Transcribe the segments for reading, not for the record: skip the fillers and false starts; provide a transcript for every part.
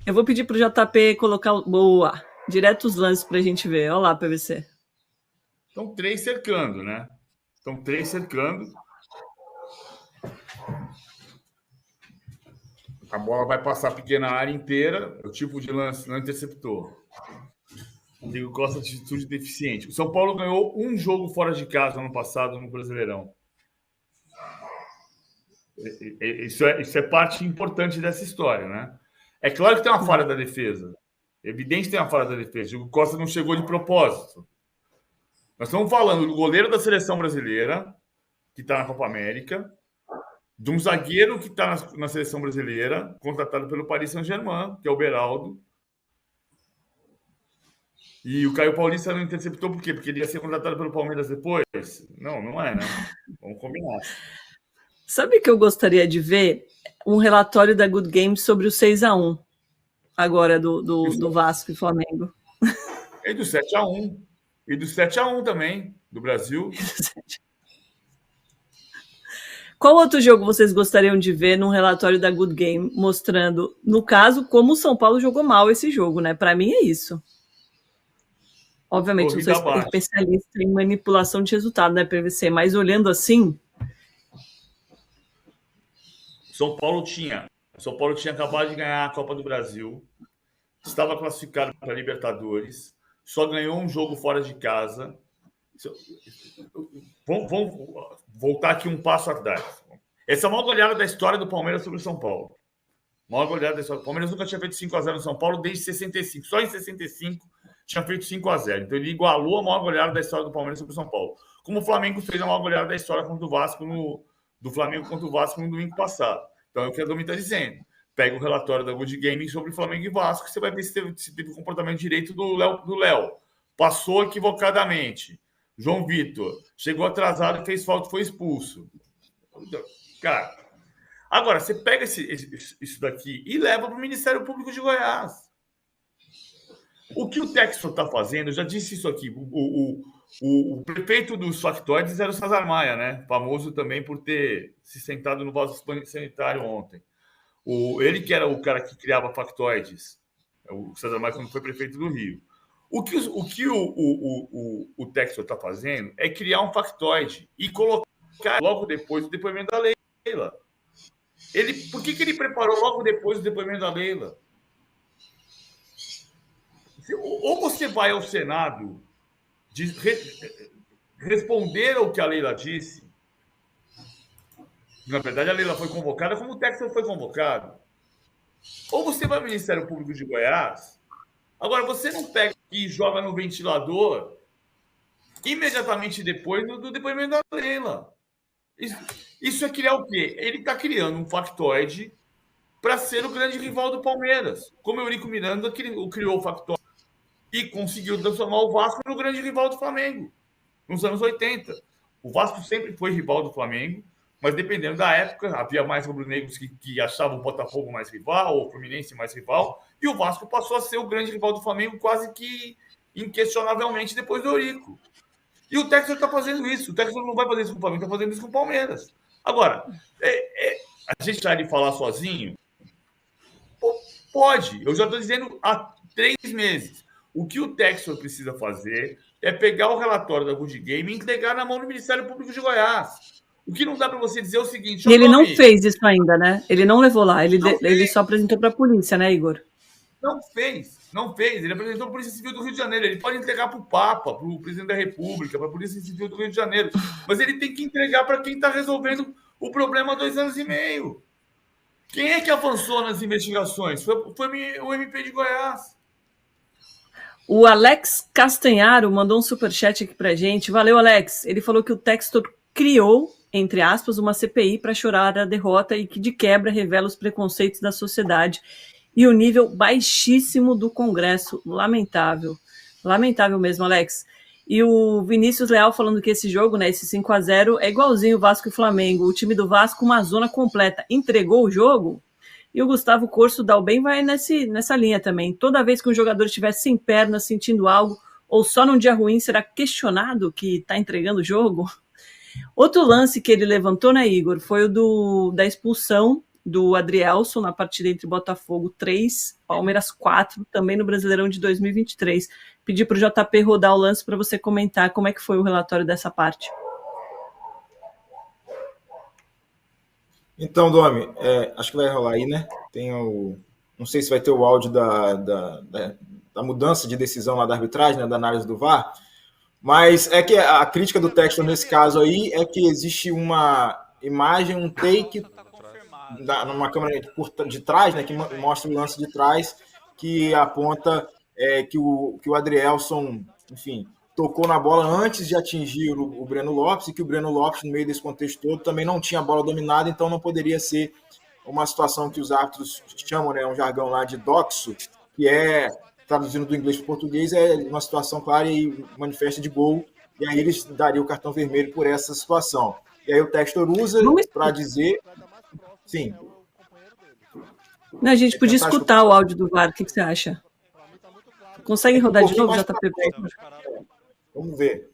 Eu vou pedir para o JP colocar boa, direto os lances para a gente ver. Olha lá, PVC. Estão 3 cercando, né? Estão 3 cercando. A bola vai passar a pequena área inteira. O tipo de lance não interceptou. O Diego Costa de atitude deficiente. O São Paulo ganhou um jogo fora de casa ano passado no Brasileirão. Isso é parte importante dessa história, né? É claro que tem uma falha da defesa. É evidente que tem uma falha da defesa. O Diego Costa não chegou de propósito. Nós estamos falando do goleiro da seleção brasileira, que está na Copa América, de um zagueiro que está na seleção brasileira, contratado pelo Paris Saint-Germain, que é o Beraldo. E o Caio Paulista não interceptou por quê? Porque ele ia ser contratado pelo Palmeiras depois? Não, não é, né? Vamos combinar. Sabe o que eu gostaria de ver? Um relatório da Good Games sobre o 6-1 agora do Vasco e Flamengo. E do 7-1. E do 7-1 também, do Brasil. Qual outro jogo vocês gostariam de ver num relatório da Good Game mostrando, no caso, como o São Paulo jogou mal esse jogo, né? Para mim é isso. Obviamente, Corrida não sou abaixo. especialista em manipulação de resultado, né, PVC? Mas olhando assim... São Paulo tinha acabado de ganhar a Copa do Brasil, estava classificado para a Libertadores, só ganhou um jogo fora de casa. Vamos voltar aqui um passo atrás. Essa é a maior goleada da história do Palmeiras sobre o São Paulo. Maior goleada da história. O Palmeiras nunca tinha feito 5-0 no São Paulo desde 65. Só em 65 tinha feito 5-0. Então ele igualou a maior goleada da história do Palmeiras sobre o São Paulo. Como o Flamengo fez a maior goleada da história contra o Vasco do Flamengo contra o Vasco no domingo passado. Então é o que a Domi está dizendo. Pega o relatório da Good Gaming sobre o Flamengo e Vasco, você vai ver se teve o comportamento direito do Léo. Passou equivocadamente. João Vitor chegou atrasado, fez falta, foi expulso. Cara, agora você pega isso daqui e leva para o Ministério Público de Goiás. O que o Textor está fazendo, eu já disse isso aqui, o prefeito dos factoides era o César Maia, né? Famoso também por ter se sentado no vaso sanitário ontem. Ele que era o cara que criava factoides, o César Maia, quando foi prefeito do Rio. O que o Textor está fazendo é criar um factoide e colocar logo depois o depoimento da Leila. Por que ele preparou logo depois o depoimento da Leila? Ou você vai ao Senado responder ao que a Leila disse. Na verdade, a Leila foi convocada como o Textor foi convocado. Ou você vai ao Ministério Público de Goiás. Agora, você não pega e joga no ventilador imediatamente depois do depoimento da Leila. Isso é criar o quê? Ele está criando um factoide para ser o grande rival do Palmeiras. Como o Eurico Miranda criou o factoide e conseguiu transformar o Vasco no grande rival do Flamengo, nos anos 80. O Vasco sempre foi rival do Flamengo, mas dependendo da época, havia mais rubro-negros que achavam o Botafogo mais rival, ou o Fluminense mais rival, e o Vasco passou a ser o grande rival do Flamengo quase que inquestionavelmente depois do Eurico. E o Textor está fazendo isso. O Textor não vai fazer isso com o Flamengo, está fazendo isso com o Palmeiras. Agora, a gente está ali falar sozinho? Pode. Eu já estou dizendo há 3 meses. O que o Textor precisa fazer é pegar o relatório da Good Game e entregar na mão do Ministério Público de Goiás. O que não dá para você dizer é o seguinte... E ele não fez isso ainda, né? Ele não levou lá. Ele só apresentou para a polícia, né, Igor? Não fez. Ele apresentou para a Polícia Civil do Rio de Janeiro. Ele pode entregar para o Papa, para o Presidente da República, para a Polícia Civil do Rio de Janeiro. Mas ele tem que entregar para quem está resolvendo o problema há 2 anos e meio. Quem é que avançou nas investigações? Foi o MP de Goiás. O Alex Castanharo mandou um superchat aqui pra gente. Valeu, Alex. Ele falou que o Textor criou, entre aspas, uma CPI para chorar a derrota e que, de quebra, revela os preconceitos da sociedade e o nível baixíssimo do Congresso. Lamentável. Lamentável mesmo, Alex. E o Vinícius Leal falando que esse jogo, né, esse 5-0, é igualzinho o Vasco e Flamengo. O time do Vasco, uma zona completa. Entregou o jogo? E o Gustavo Corso Dalben vai nessa linha também. Toda vez que um jogador estiver sem perna, sentindo algo, ou só num dia ruim, será questionado que está entregando o jogo? Outro lance que ele levantou, né, Igor, foi o da expulsão do Adrielson na partida entre Botafogo 3, Palmeiras 4, também no Brasileirão de 2023. Pedi para o JP rodar o lance para você comentar como é que foi o relatório dessa parte. Então, Domi, acho que vai rolar aí, né? Não sei se vai ter o áudio da mudança de decisão lá da arbitragem, né, da análise do VAR, mas é que a crítica do Textor nesse caso aí é que existe uma imagem, um take numa câmera de trás, né, que mostra o lance de trás, que aponta que o Adrielson, enfim, tocou na bola antes de atingir o Breno Lopes, e que o Breno Lopes, no meio desse contexto todo, também não tinha a bola dominada, então não poderia ser uma situação que os árbitros chamam, né, um jargão lá de doxo, que traduzindo do inglês para o português, é uma situação clara e manifesta de gol, e aí eles dariam o cartão vermelho por essa situação. E aí o Textor usa para dizer... Sim. Não, a gente podia escutar o áudio do VAR, o que você acha? Consegue rodar de novo, JP? Vamos ver.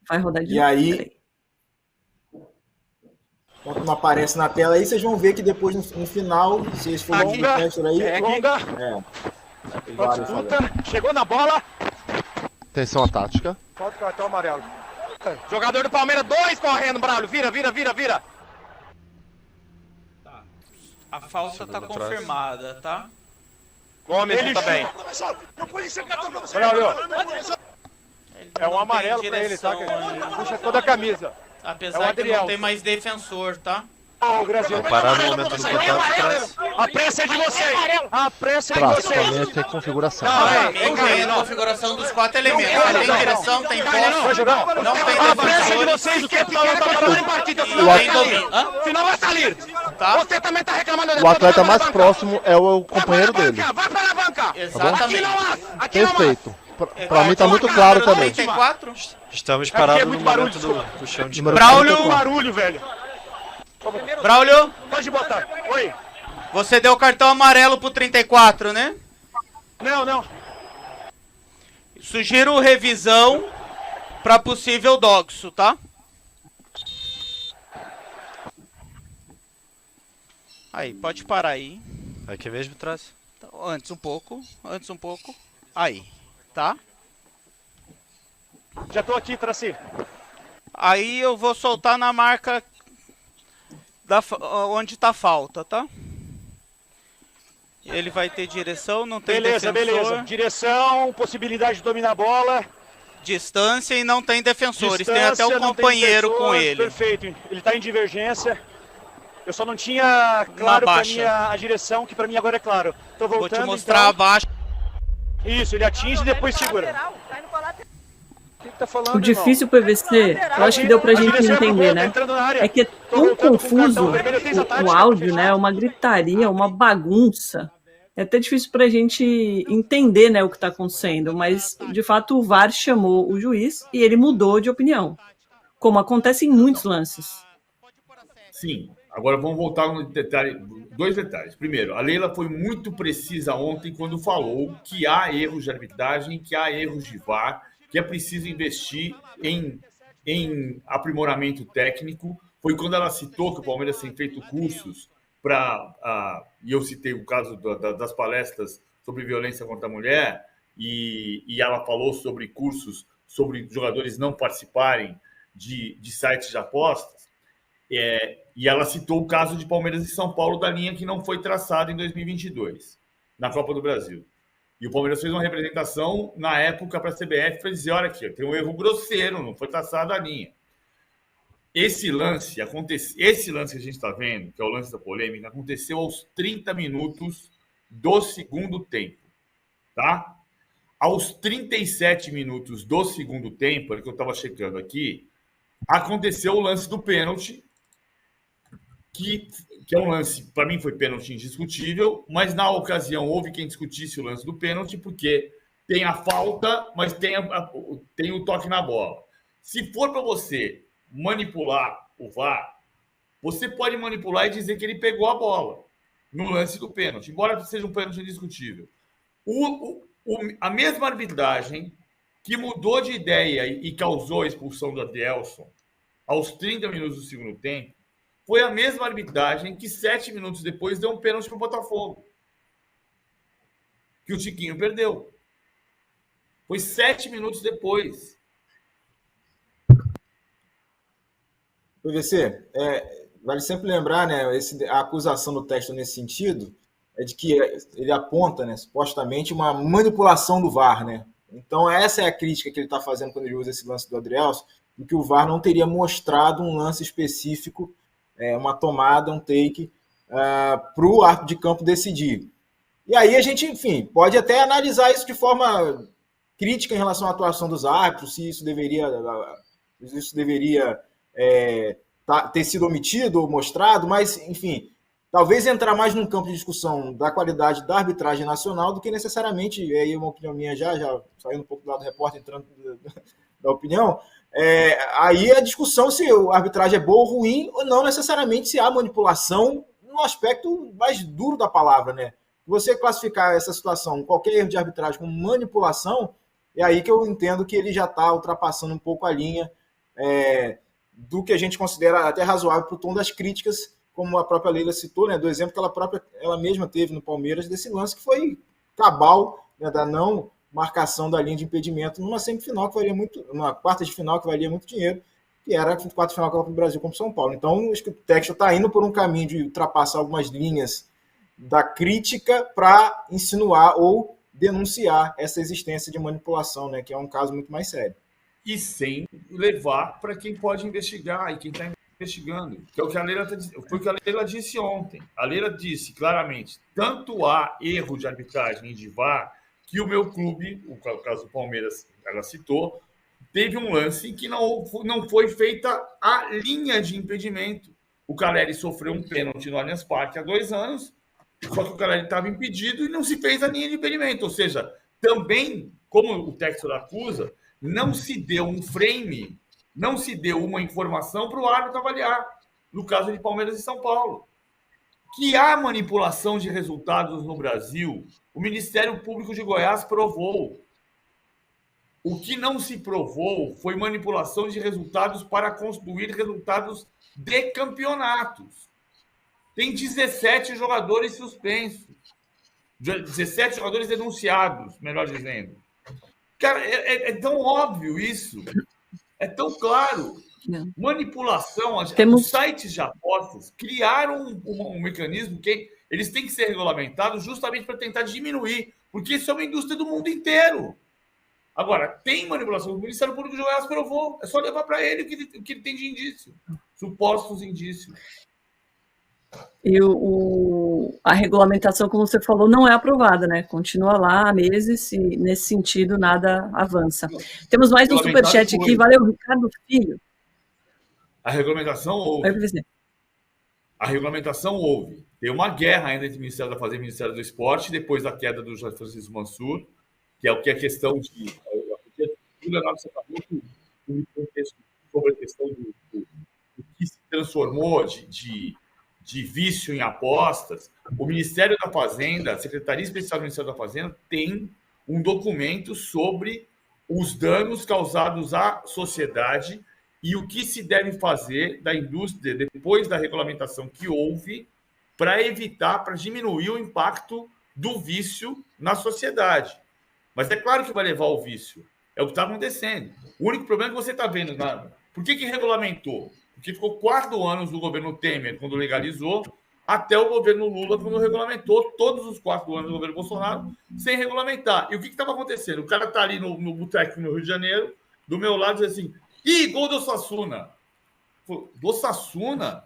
Vai rodar de novo. E aí, quando não aparece na tela aí, vocês vão ver que depois, no final, se eles forem no Textor aí... Chegou na bola. Atenção à tática. Pode cartão amarelo. Jogador do Palmeiras, 2 correndo, Braulio. Vira. Tá. A falta tá confirmada, tá? Gomes tá bem. Braulio. É um amarelo pra ele, tá? Puxa toda a camisa. Apesar que não tem mais defensor, tá? Parar no momento do contato. A pressa é de vocês. A pressa é de vocês. Praticamente é configuração. Tem a configuração dos 4 elementos. Tem direção, tem posse, não tem A pressa é de defensor. vocês. O que tá parando em partida? Tem domínio. Final vai sair. Tá? Você também tá reclamando. O atleta mais próximo é o companheiro dele. Vai para a banca. Exatamente. Aqui não há. Perfeito. Pra mim tá muito claro também. 34? Estamos parados no momento do chão de Braulio. Barulho, velho. Braulio, Pode botar. Oi. você deu cartão amarelo pro 34, né? Não. Sugiro revisão para possível doxo, tá? Aí, pode parar aí. Aqui mesmo atrás. Antes um pouco. Aí, tá? Já tô aqui, Traci. Aí eu vou soltar na marca onde tá falta, tá? Ele vai ter direção, não tem defensor. Beleza. Direção, possibilidade de dominar a bola. Distância e não tem defensores. Tem até o companheiro com ele. Perfeito. Ele tá em divergência. Eu só não tinha claro pra mim a direção, que pra mim agora é claro. Tô voltando, vou te mostrar abaixo. Isso, ele atinge e depois segura. O que tá falando, O difícil PVC, eu acho que deu pra gente entender, né? É que é tão confuso o áudio, né? Uma gritaria, uma bagunça. É até difícil pra gente entender, né, o que tá acontecendo. Mas, de fato, o VAR chamou o juiz e ele mudou de opinião. Como acontece em muitos lances. Sim. Agora vamos voltar no detalhe, 2 detalhes. Primeiro, a Leila foi muito precisa ontem quando falou que há erros de arbitragem, que há erros de VAR, que é preciso investir em aprimoramento técnico. Foi quando ela citou que o Palmeiras tem feito cursos e eu citei o caso das palestras sobre violência contra a mulher, e ela falou sobre cursos sobre jogadores não participarem de sites de apostas. E ela citou o caso de Palmeiras e São Paulo da linha que não foi traçada em 2022, na Copa do Brasil. E o Palmeiras fez uma representação, na época, para a CBF, para dizer, olha aqui, tem um erro grosseiro, não foi traçada a linha. Esse lance que a gente está vendo, que é o lance da polêmica, aconteceu aos 30 minutos do segundo tempo. Tá? Aos 37 minutos do segundo tempo, que eu estava checando aqui, aconteceu o lance do pênalti, que é um lance, para mim foi pênalti indiscutível, mas na ocasião houve quem discutisse o lance do pênalti, porque tem a falta, mas tem o toque na bola. Se for para você manipular o VAR, você pode manipular e dizer que ele pegou a bola no lance do pênalti, embora seja um pênalti indiscutível. A mesma arbitragem que mudou de ideia e causou a expulsão do Adrielson aos 30 minutos do segundo tempo, foi a mesma arbitragem que 7 minutos depois deu um pênalti para o Botafogo, que o Tiquinho perdeu. Foi 7 minutos depois. PVC, vale sempre lembrar, né, a acusação do texto nesse sentido é de que ele aponta, né, supostamente, uma manipulação do VAR, né? Então, essa é a crítica que ele está fazendo quando ele usa esse lance do Adrielson, de que o VAR não teria mostrado um lance específico, uma tomada, um take, para o árbitro de campo decidir. E aí a gente, enfim, pode até analisar isso de forma crítica em relação à atuação dos árbitros, se isso deveria ter sido omitido ou mostrado, mas, enfim, talvez entrar mais num campo de discussão da qualidade da arbitragem nacional do que necessariamente, e aí uma opinião minha já saindo um pouco do lado do repórter, entrando da opinião, aí a discussão se a arbitragem é boa ou ruim, ou não necessariamente se há manipulação no aspecto mais duro da palavra, né? Você classificar essa situação, qualquer erro de arbitragem como manipulação, é aí que eu entendo que ele já está ultrapassando um pouco a linha do que a gente considera até razoável para o tom das críticas, como a própria Leila citou, né, do exemplo que ela mesma teve no Palmeiras, desse lance que foi cabal, né, da não marcação da linha de impedimento numa semifinal que valia muito, numa quarta de final que valia muito dinheiro, que era a quarta de final da Copa do Brasil contra o São Paulo. Então, acho que o texto está indo por um caminho de ultrapassar algumas linhas da crítica para insinuar ou denunciar essa existência de manipulação, né, que é um caso muito mais sério. E sem levar para quem pode investigar e quem está investigando, que é o que a Leila foi o que a Leila disse ontem. A Leila disse claramente, tanto há erro de arbitragem e de VAR, que o meu clube, o caso do Palmeiras, ela citou, teve um lance em que não foi feita a linha de impedimento. O Caleri sofreu um pênalti no Allianz Parque há 2 anos, só que o Caleri estava impedido e não se fez a linha de impedimento. Ou seja, também, como o texto acusa, não se deu um frame, não se deu uma informação para o árbitro avaliar, no caso de Palmeiras e São Paulo. Que há manipulação de resultados no Brasil, o Ministério Público de Goiás provou. O que não se provou foi manipulação de resultados para construir resultados de campeonatos. Tem 17 jogadores suspensos. 17 jogadores denunciados, melhor dizendo. Cara, é tão óbvio isso. É tão claro. Não. Manipulação. Os sites de apostas criaram um mecanismo que eles têm que ser regulamentados justamente para tentar diminuir, porque isso é uma indústria do mundo inteiro. Agora, tem manipulação. O Ministério Público de Goiás provou. É só levar para ele o que ele tem de indício. Supostos indícios. E a regulamentação, como você falou, não é aprovada, né? Continua lá há meses e, nesse sentido, nada avança. Temos mais um superchat aqui. Valeu, Ricardo Filho. A regulamentação houve. A regulamentação houve. Tem uma guerra ainda entre o Ministério da Fazenda e o Ministério do Esporte, depois da queda do Jorge Francisco Mansur, que é o que é questão de... sobre a questão do que se transformou de vício em apostas. O Ministério da Fazenda, a Secretaria Especial do Ministério da Fazenda, tem um documento sobre os danos causados à sociedade e o que se deve fazer da indústria depois da regulamentação que houve para evitar, para diminuir o impacto do vício na sociedade. Mas é claro que vai levar ao vício. É o que está acontecendo. O único problema é que você está vendo. Por que regulamentou? Porque ficou 4 anos do governo Temer, quando legalizou, até o governo Lula, quando regulamentou, todos os 4 anos do governo Bolsonaro, sem regulamentar. E o que estava acontecendo? O cara está ali no boteco no Rio de Janeiro, do meu lado, diz assim, gol do Osasuna. Do Osasuna?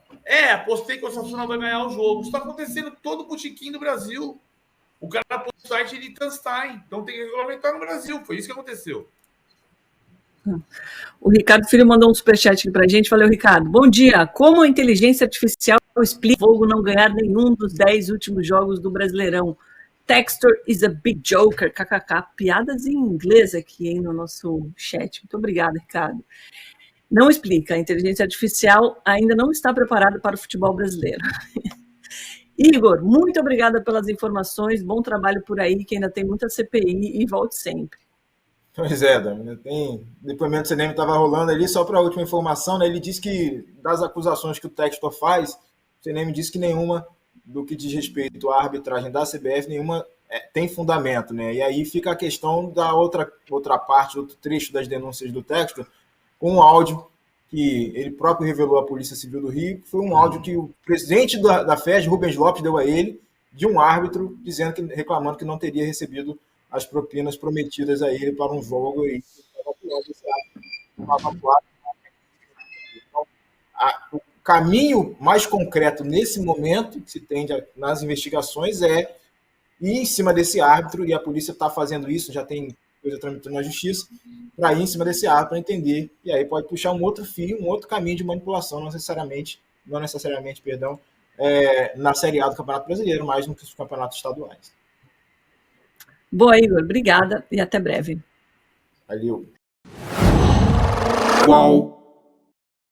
Apostei que o Osasuna vai ganhar o jogo. Isso está acontecendo todo o botequim do Brasil. O cara pôs o site de Liechtenstein. Então tem que regulamentar no Brasil. Foi isso que aconteceu. O Ricardo Filho mandou um superchat aqui pra gente. Valeu, Ricardo. Bom dia. Como a inteligência artificial explica o Fogo não ganhar nenhum dos 10 últimos jogos do Brasileirão? Textor is a big joker. KKK. Piadas em inglês aqui, hein, no nosso chat. Muito obrigada, Ricardo. Não explica. A inteligência artificial ainda não está preparada para o futebol brasileiro. Igor, muito obrigada pelas informações. Bom trabalho por aí, que ainda tem muita CPI e volte sempre. Pois é, Dami, tem depoimento do CNM estava rolando ali, só para a última informação, né? Ele disse que das acusações que o Textor faz, o CNM disse que nenhuma do que diz respeito à arbitragem da CBF, nenhuma tem fundamento, né? E aí fica a questão da outra parte, outro trecho das denúncias do Textor, com um áudio que ele próprio revelou à Polícia Civil do Rio, que foi um áudio que o presidente da FES, Rubens Lopes, deu a ele, de um árbitro, reclamando que não teria recebido as propinas prometidas a ele para um jogo e o caminho mais concreto nesse momento que se tende nas investigações é ir em cima desse árbitro, e a polícia está fazendo isso, já tem coisa tramitando na justiça, para ir em cima desse árbitro para entender, e aí pode puxar um outro fio, um outro caminho de manipulação, não necessariamente, na Série A do Campeonato Brasileiro, mas nos campeonatos estaduais. Boa, Igor. Obrigada e até breve. Valeu. Qual